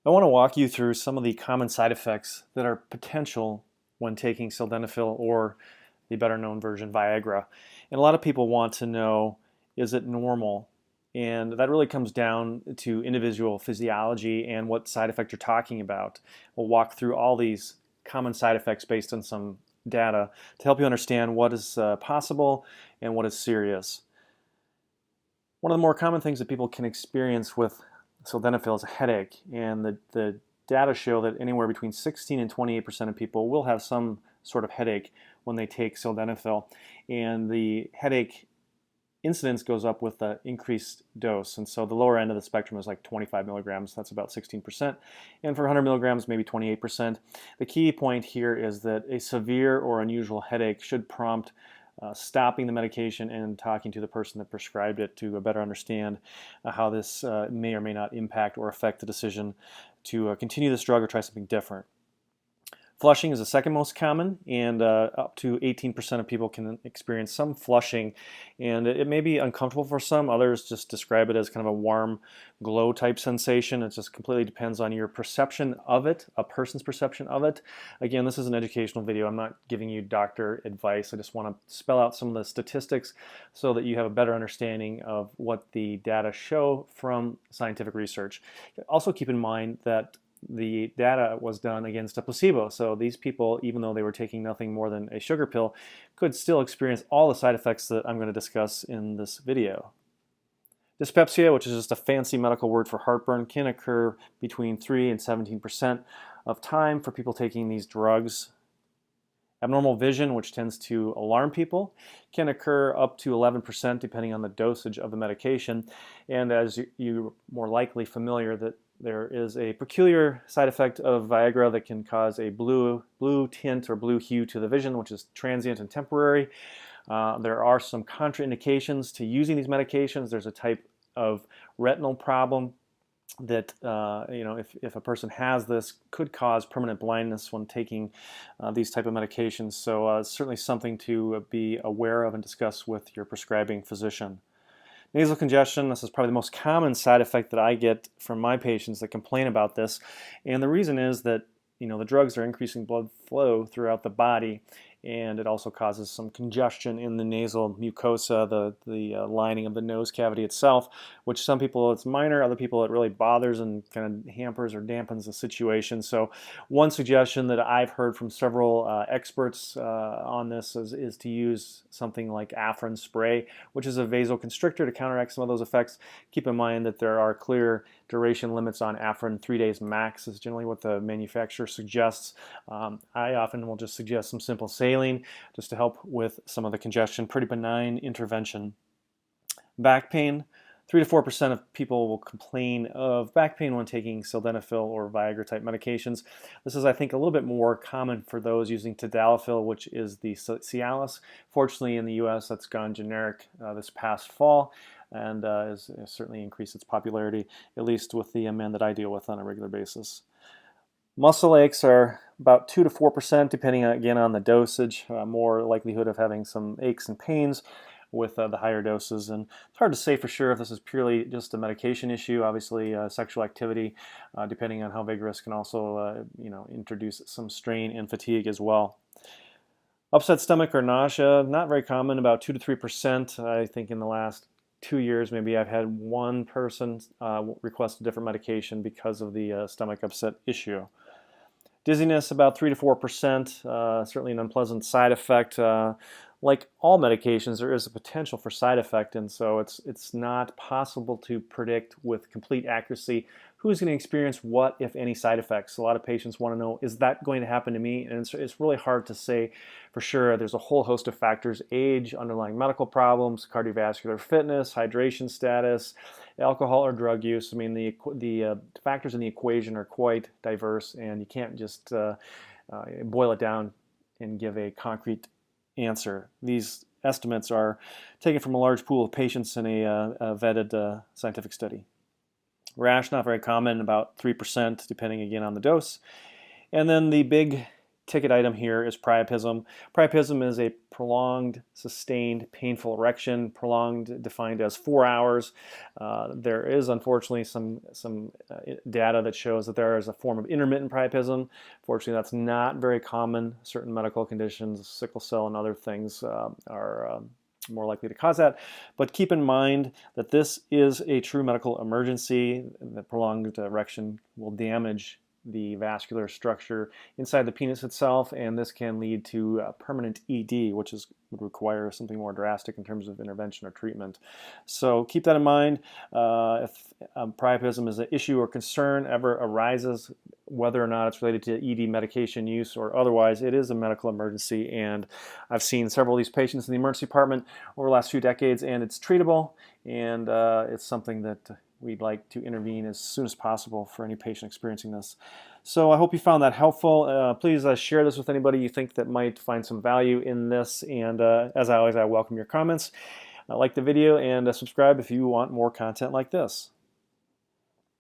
I want to walk you through some of the common side effects that are potential when taking sildenafil or the better known version Viagra. And a lot of people want to know, is it normal? And that really comes down to individual physiology and what side effect you're talking about. We'll walk through all these common side effects based on some data to help you understand what is possible and what is serious. One of the more common things that people can experience with sildenafil is a headache, and the data show that anywhere between 16 and 28% of people will have some sort of headache when they take sildenafil, and the headache incidence goes up with the increased dose. And so the lower end of the spectrum is like 25 milligrams, that's about 16%, and for 100 milligrams maybe 28%. The key point here is that a severe or unusual headache should prompt stopping the medication and talking to the person that prescribed it to better understand how this may or may not impact or affect the decision to continue this drug or try something different. Flushing is the second most common, and up to 18% of people can experience some flushing, and it may be uncomfortable for some. Others just describe it as kind of a warm glow type sensation. It just completely depends on your perception of it, a person's perception of it. Again, this is an educational video. I'm not giving you doctor advice. I just want to spell out some of the statistics so that you have a better understanding of what the data show from scientific research. Also keep in mind that the data was done against a placebo, so these people, even though they were taking nothing more than a sugar pill, could still experience all the side effects that I'm going to discuss in this video. Dyspepsia, which is just a fancy medical word for heartburn, can occur between 3 and 17% of time for people taking these drugs. Abnormal vision, which tends to alarm people, can occur up to 11% depending on the dosage of the medication, and as you're more likely familiar that there is a peculiar side effect of Viagra that can cause a blue tint or blue hue to the vision, which is transient and temporary. There are some contraindications to using these medications. There's a type of retinal problem that if a person has this, could cause permanent blindness when taking these type of medications. So it's certainly something to be aware of and discuss with your prescribing physician. Nasal congestion, this is probably the most common side effect that I get from my patients that complain about this. And the reason is that the drugs are increasing blood flow throughout the body, and it also causes some congestion in the nasal mucosa, the lining of the nose cavity itself, which some people it's minor, other people it really bothers and kind of hampers or dampens the situation. So one suggestion that I've heard from several experts on this is to use something like Afrin spray, which is a vasoconstrictor to counteract some of those effects. Keep in mind that there are clear duration limits on Afrin. 3 days max is generally what the manufacturer suggests. I often will just suggest some simple saline just to help with some of the congestion. Pretty benign intervention. Back pain. 3 to 4% of people will complain of back pain when taking sildenafil or Viagra type medications. This is, I think, a little bit more common for those using tadalafil, which is the Cialis. Fortunately, in the US, that's gone generic this past fall, and has certainly increased its popularity, at least with the men that I deal with on a regular basis. Muscle aches are about 2 to 4%, depending again on the dosage. More likelihood of having some aches and pains with the higher doses, and it's hard to say for sure if this is purely just a medication issue. Obviously, sexual activity, depending on how vigorous, can also introduce some strain and fatigue as well. Upset stomach or nausea, not very common, about 2 to 3%. I think in the last 2 years, maybe I've had one person request a different medication because of the stomach upset issue. Dizziness, about 3 to 4%, certainly an unpleasant side effect. Like all medications, there is a potential for side effect, and so it's not possible to predict with complete accuracy who's going to experience what, if any, side effects. A lot of patients want to know, is that going to happen to me? And it's really hard to say for sure. There's a whole host of factors: age, underlying medical problems, cardiovascular fitness, hydration status, alcohol or drug use. I mean, the factors in the equation are quite diverse, and you can't just boil it down and give a concrete answer. These estimates are taken from a large pool of patients in a vetted scientific study. Rash, not very common, about 3%, depending again on the dose. And then the big ticket item here is priapism. Priapism is a prolonged, sustained, painful erection, prolonged defined as 4 hours. There is unfortunately some data that shows that there is a form of intermittent priapism. Fortunately, that's not very common. Certain medical conditions, sickle cell and other things are more likely to cause that. But keep in mind that this is a true medical emergency. The prolonged erection will damage the vascular structure inside the penis itself, and this can lead to permanent ED, which would require something more drastic in terms of intervention or treatment. So keep that in mind. If priapism is an issue or concern ever arises, whether or not it's related to ED medication use or otherwise, it is a medical emergency, and I've seen several of these patients in the emergency department over the last few decades, and it's treatable, and it's something that we'd like to intervene as soon as possible for any patient experiencing this. So I hope you found that helpful. Please share this with anybody you think that might find some value in this, and as always, I welcome your comments. Like the video and subscribe if you want more content like this.